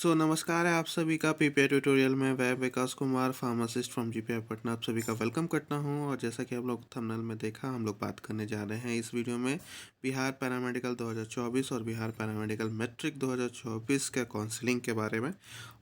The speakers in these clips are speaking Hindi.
नमस्कार है आप सभी का पीपीआई ट्यूटोरियल में वैभ Vikas Kumar pharmacist from GPI Patna आप सभी का वेलकम करता हूं। और जैसा कि आप लोग थंबनेल में देखा, हम लोग बात करने जा रहे हैं इस वीडियो में बिहार पैरामेडिकल 2024 और बिहार पैरामेडिकल मैट्रिक 2024 के काउंसलिंग के बारे में।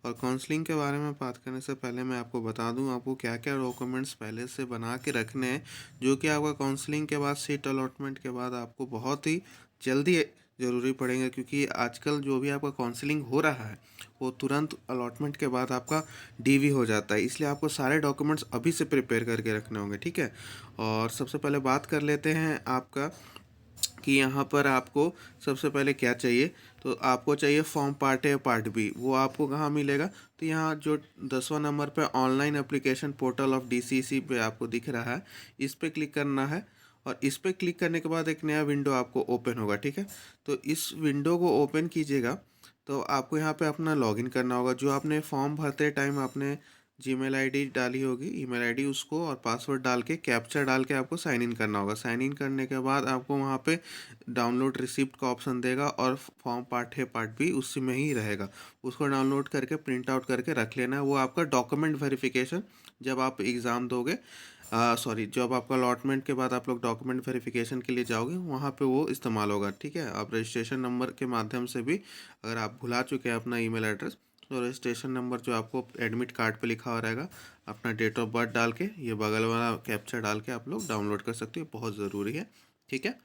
और काउंसलिंग के बारे में बात करने से पहले मैं आपको बता दूं आपको क्या क्या डॉक्यूमेंट्स पहले से बना के रखने हैं, जो कि आपका काउंसलिंग के बाद सीट अलॉटमेंट के बाद आपको बहुत ही जल्दी ज़रूरी पड़ेंगे। क्योंकि आजकल जो भी आपका काउंसलिंग हो रहा है वो तुरंत अलॉटमेंट के बाद आपका डीवी हो जाता है, इसलिए आपको सारे डॉक्यूमेंट्स अभी से प्रिपेयर करके रखने होंगे, ठीक है। और सबसे पहले बात कर लेते हैं आपका कि यहाँ पर आपको सबसे पहले क्या चाहिए। तो आपको चाहिए form part A part B. वो आपको कहाँ मिलेगा? तो यहाँ जो 10वां नंबर पे online application portal of DCC पे आपको दिख रहा है, इस पर क्लिक करना है। और इस पर क्लिक करने के बाद एक नया विंडो आपको ओपन होगा, ठीक है। तो इस विंडो को ओपन कीजिएगा तो आपको यहाँ पे अपना लॉगिन करना होगा। जो आपने फॉर्म भरते टाइम आपने जीमेल आईडी डाली होगी, ईमेल आईडी, उसको और पासवर्ड डाल के कैप्चा डाल के आपको साइन इन करना होगा। साइन इन करने के बाद आपको वहाँ पे डाउनलोड रिसिप्ट का ऑप्शन देगा और फॉर्म पार्ट है पार्ट बी उसी में ही रहेगा। उसको डाउनलोड करके प्रिंट आउट करके रख लेना है। वो आपका डॉक्यूमेंट वेरिफिकेशन जब आप एग्ज़ाम दोगे, जब आपका अलॉटमेंट के बाद आप लोग डॉक्यूमेंट वेरिफिकेशन के लिए जाओगे वहाँ पे वो इस्तेमाल होगा, ठीक है। आप रजिस्ट्रेशन नंबर के माध्यम से भी, अगर आप भुला चुके हैं अपना ईमेल एड्रेस, तो रजिस्ट्रेशन नंबर जो आपको एडमिट कार्ड पे लिखा हुआ रहेगा, अपना डेट ऑफ बर्थ डाल के ये बगल वाला कैप्चर डाल के आप लोग डाउनलोड कर सकते हो। बहुत ज़रूरी है, ठीक है।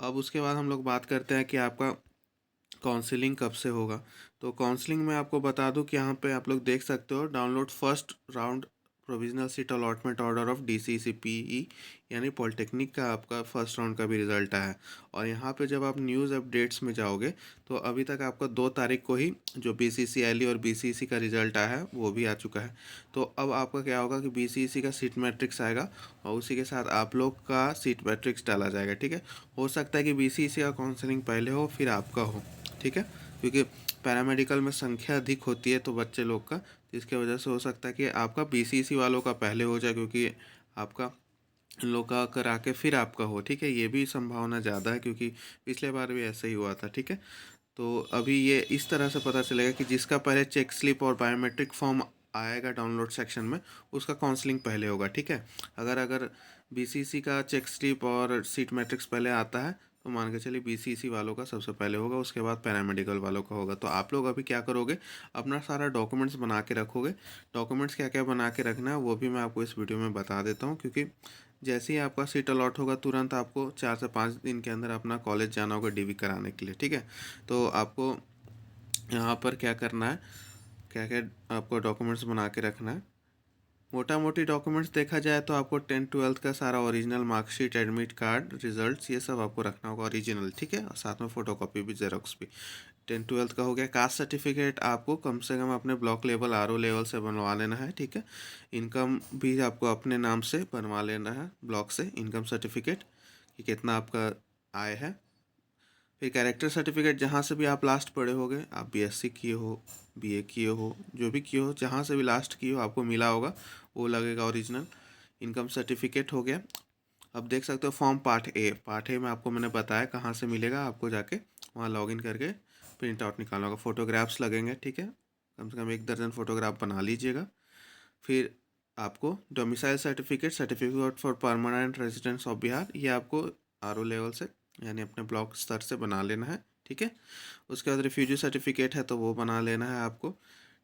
अब उसके बाद हम लोग बात करते हैं कि आपका काउंसलिंग कब से होगा। तो काउंसलिंग में आपको बता दूं कि यहाँ पे आप लोग देख सकते हो download first round provisional seat allotment order of DCCPE, यानी पॉलिटेक्निक का आपका फर्स्ट राउंड का भी रिजल्ट आया है। और यहाँ पे जब आप न्यूज़ अपडेट्स में जाओगे तो अभी तक आपका 2 तारीख को ही जो बीसीसीएलई और बीसीसी का रिजल्ट आया है वो भी आ चुका है। तो अब आपका क्या होगा कि बीसीसी का सीट मैट्रिक्स आएगा और उसी के साथ आप लोग का सीट मैट्रिक्स डाला जाएगा, ठीक है। हो सकता है कि बीसीसी का काउंसलिंग पहले हो फिर आपका हो, ठीक है। क्योंकि पैरामेडिकल में संख्या अधिक होती है तो बच्चे लोग का, जिसके वजह से हो सकता है कि आपका बीसीसी वालों का पहले हो जाए, क्योंकि आपका इन लोग का करा के फिर आपका हो, ठीक है। ये भी संभावना ज़्यादा है क्योंकि पिछले बार भी ऐसे ही हुआ था, ठीक है। तो अभी ये इस तरह से पता चलेगा कि जिसका पहले चेक स्लिप और बायोमेट्रिक फॉर्म आएगा डाउनलोड सेक्शन में, उसका काउंसलिंग पहले होगा, ठीक है। अगर अगर बीसीसी का चेक स्लिप और सीट मैट्रिक्स पहले आता है तो मान के चलिए बीसीसी वालों का सबसे पहले होगा, उसके बाद पैरामेडिकल वालों का होगा। तो आप लोग अभी क्या करोगे, अपना सारा डॉक्यूमेंट्स बना के रखोगे। डॉक्यूमेंट्स क्या क्या बना के रखना है वो भी मैं आपको इस वीडियो में बता देता हूँ, क्योंकि जैसे ही आपका सीट अलॉट होगा तुरंत आपको 4 से 5 दिन के अंदर अपना कॉलेज जाना होगा डीवी कराने के लिए, ठीक है। तो आपको यहाँ पर क्या करना है, क्या क्या आपको डॉक्यूमेंट्स बना के रखना है। मोटा मोटी डॉक्यूमेंट्स देखा जाए तो आपको 10th-12th का सारा original marksheet, admit card, results, ये सब आपको रखना होगा ओरिजिनल, ठीक है। और साथ में फ़ोटोकॉपी भी, जेरोक्स भी। 10th-12th का हो गया। कास्ट सर्टिफिकेट आपको कम से कम अपने ब्लॉक लेवल आरओ लेवल से बनवा लेना है, ठीक है। इनकम भी आपको अपने नाम से बनवा लेना है ब्लॉक से, इनकम सर्टिफिकेट कि कितना आपका आय है। फिर कैरेक्टर सर्टिफिकेट, जहाँ से भी आप लास्ट पढ़े होगे, आप बीएससी किए हो, बीए किए हो, जो भी किए हो, जहाँ से भी लास्ट किए हो आपको मिला होगा वो लगेगा ओरिजिनल। इनकम सर्टिफिकेट हो गया। अब देख सकते हो फॉर्म पार्ट ए में आपको मैंने बताया कहाँ से मिलेगा। आपको जाके वहाँ लॉगिन करके प्रिंट आउट निकालना होगा। फोटोग्राफ्स लगेंगे, ठीक है। कम से कम 1 दर्जन फोटोग्राफ बना लीजिएगा। फिर आपको domicile certificate, certificate for permanent residence of Bihar, ये आपको आरओ लेवल से यानी अपने ब्लॉक स्तर से बना लेना है, ठीक है। उसके बाद रिफ्यूजी सर्टिफिकेट है तो वो बना लेना है आपको।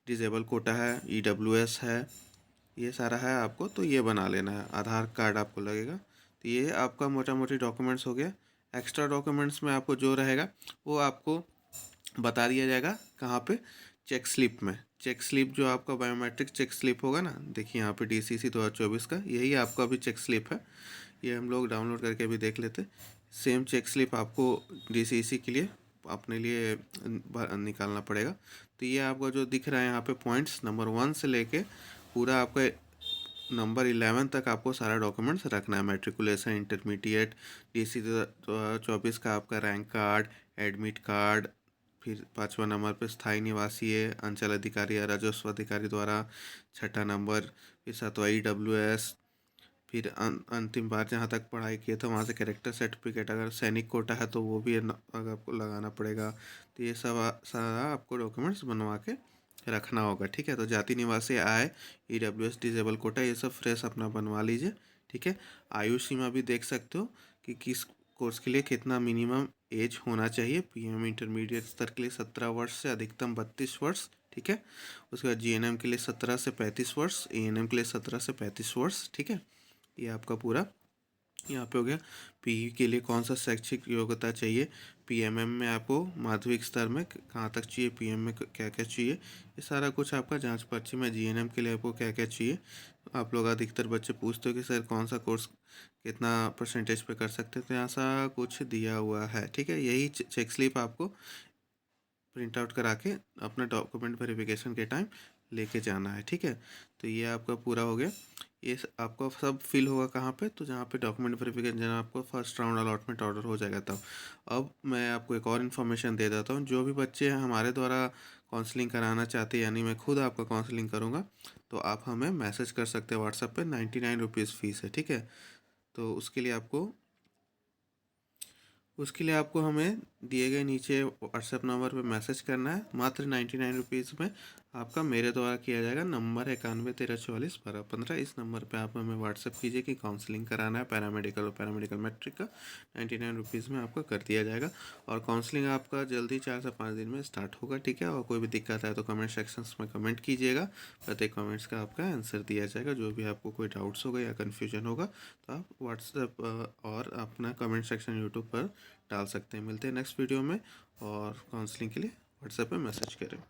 डिजेबल कोटा है, ईडब्ल्यूएस है, ये सारा है आपको, तो ये बना लेना है। आधार कार्ड आपको लगेगा। तो ये आपका मोटा मोटी डॉक्यूमेंट्स हो गया। एक्स्ट्रा डॉक्यूमेंट्स में आपको जो रहेगा वो आपको बता दिया जाएगा कहाँ पे, चेक स्लिप में। चेक स्लिप जो आपका बायोमेट्रिक चेक स्लिप होगा ना, देखिए यहाँ पे डीसीसी 2024 का यही आपका भी चेक स्लिप है। ये हम लोग डाउनलोड करके भी देख लेते। सेम चेक स्लिप आपको डीसीसी के लिए अपने लिए निकालना पड़ेगा। तो ये आपका जो दिख रहा है यहाँ पे पॉइंट्स नंबर 1 से लेके पूरा आपका नंबर 11 तक आपको सारा डॉक्यूमेंट्स रखना है। मैट्रिकुलेशन, इंटरमीडिएट, डीसी 24 का आपका रैंक कार्ड, एडमिट कार्ड। फिर 5वां नंबर पे स्थायी निवासी है, अंचल अधिकारी या राजस्व अधिकारी द्वारा। 6ठा नंबर, फिर 7वां ईडब्ल्यूएस, फिर अंतिम बार जहाँ तक पढ़ाई किया था वहाँ से कैरेक्टर सर्टिफिकेट, अगर सैनिक कोटा है तो वो भी अगर आपको लगाना पड़ेगा। तो ये सब सारा आपको डॉक्यूमेंट्स बनवा के रखना होगा, ठीक है। तो जाति निवासी आय, EWS डिजेबल कोटा, ये सब फ्रेश अपना बनवा लीजिए, ठीक है। आयु सीमा भी देख सकते हो कि किस कोर्स के लिए कितना मिनिमम एज होना चाहिए। PM इंटरमीडिएट स्तर के लिए 17 वर्ष से अधिकतम 32 वर्ष, ठीक है। उसके बाद GNM के लिए 17 से 35 वर्ष, ANM के लिए 17 से 35 वर्ष, ठीक है। ये आपका पूरा यहाँ पे हो गया। PE के लिए कौन सा शैक्षिक योग्यता चाहिए, PMM में आपको माध्यमिक स्तर में कहाँ तक चाहिए, PM में क्या क्या चाहिए, ये सारा कुछ आपका जांच पर्ची में। GNM के लिए आपको क्या क्या चाहिए। आप लोग अधिकतर बच्चे पूछते हो कि सर कौन सा कोर्स कितना परसेंटेज पे कर सकते हैं, तो यहाँ सा कुछ दिया हुआ है, ठीक है। यही चेक स्लिप आपको प्रिंट आउट करा के अपना डॉक्यूमेंट वेरिफिकेशन के टाइम लेके जाना है, ठीक है। तो ये आपका पूरा हो गया। ये आपका सब फिल होगा कहाँ पे, तो जहाँ पे डॉक्यूमेंट वेरिफिकेशन, जहाँ आपको फर्स्ट राउंड अलॉटमेंट ऑर्डर हो जाएगा तब। अब मैं आपको एक और इन्फॉर्मेशन दे देता हूँ। जो भी बच्चे हमारे द्वारा काउंसलिंग कराना चाहते हैं, यानी मैं खुद आपका काउंसलिंग करूँगा, तो आप हमें मैसेज कर सकते हैं व्हाट्सएप पे। 99 रुपीज़ फ़ीस है, ठीक है। तो उसके लिए आपको हमें दिए गए नीचे व्हाट्सएप नंबर पे मैसेज करना है। मात्र 99 रुपीज़ में आपका मेरे द्वारा किया जाएगा। नंबर है 91 13 44 12 15। इस नंबर पे आप हमें व्हाट्सएप कीजिए कि काउंसलिंग कराना है पैरामेडिकल और पैरामेडिकल मैट्रिक का। 99 रुपीज़ में आपका कर दिया जाएगा। और काउंसलिंग आपका जल्दी 4 से 5 दिन में स्टार्ट होगा, ठीक है। और कोई भी दिक्कत है तो कमेंट सेक्शंस में कमेंट कीजिएगा। प्रत्येक कमेंट्स का आपका आंसर दिया जाएगा। जो भी आपको कोई डाउट्स होगा या कन्फ्यूजन होगा तो आप व्हाट्सएप और अपना कमेंट सेक्शन यूट्यूब पर डाल सकते हैं। मिलते हैं नेक्स्ट वीडियो में। और काउंसलिंग के लिए व्हाट्सएप पे मैसेज करें।